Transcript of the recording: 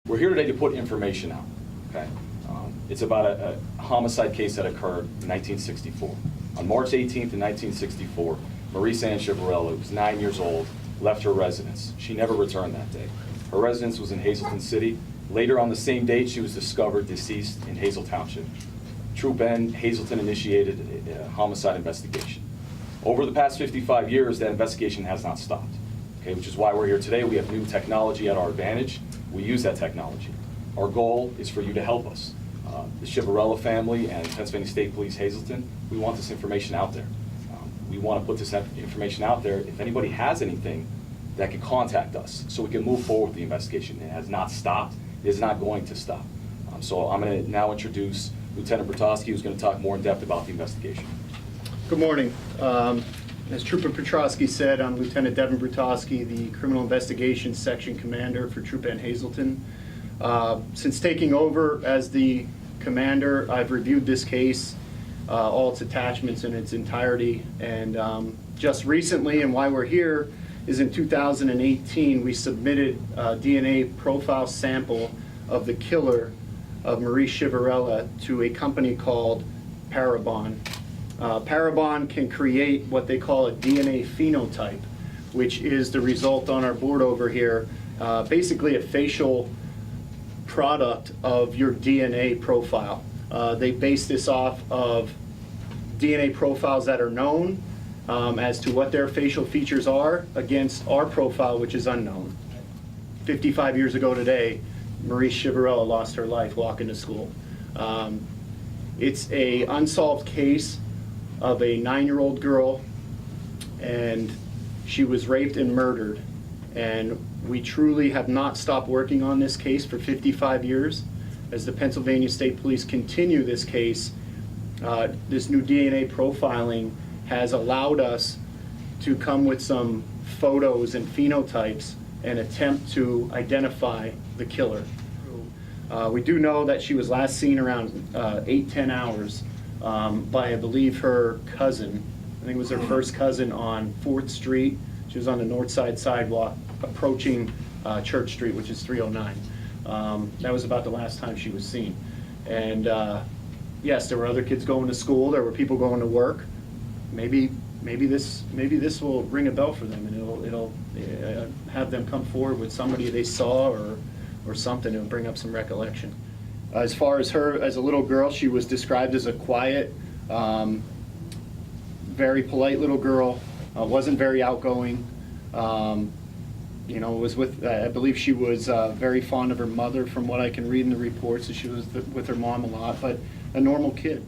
We're here today to put information out, okay? It's about a homicide case that occurred in 1964. On March 18th in 1964, Marise Chiverella, who was 9 years old, left her residence. She never returned that day. Her residence was in Hazleton City. Later on the same date, she was discovered deceased in Hazel Township. Troop N, Hazleton initiated a homicide investigation. Over the past 55 years, that investigation has not stopped, okay, which is why we're here today. We have new technology at our advantage. We use that technology. Our goal is for you to help us. The Chiverella family and Pennsylvania State Police Hazleton, we want this information out there. We want to put this information out there. If anybody has anything, that can contact us so we can move forward with the investigation. It has not stopped. It is not going to stop. So I'm going to now introduce Lieutenant Bertosky, who's going to talk more in depth about the investigation. Good morning. As Trooper Petrosky said, I'm Lieutenant Devin Bertosky, the Criminal Investigations Section Commander for Troop N Hazleton. Since taking over as the commander, I've reviewed this case, all its attachments in its entirety, and just recently, and why we're here, is in 2018 we submitted a DNA profile sample of the killer of Marise Chiverella to a company called Parabon. Parabon can create what they call a DNA phenotype, which is the result on our board over here, basically a facial product of your DNA profile. They base this off of DNA profiles that are known as to what their facial features are against our profile, which is unknown. 55 years ago today, Marise Chiverella lost her life walking to school. It's a unsolved case of a 9-year-old girl, and she was raped and murdered. And we truly have not stopped working on this case for 55 years. As the Pennsylvania State Police continue this case, this new DNA profiling has allowed us to come with some photos and phenotypes and attempt to identify the killer. We do know that she was last seen around 8-10 hours by, I believe, her cousin. I think it was her first cousin on 4th Street. She was on the north side sidewalk approaching Church Street, which is 309. That was about the last time she was seen. And yes, there were other kids going to school. There were people going to work. Maybe this will ring a bell for them, and it'll have them come forward with somebody they saw or something. It'll bring up some recollection. As far as her as a little girl, she was described as a quiet, very polite little girl. Wasn't very outgoing. You know, was with, I believe she was very fond of her mother from what I can read in the reports. So she was with her mom a lot, but a normal kid.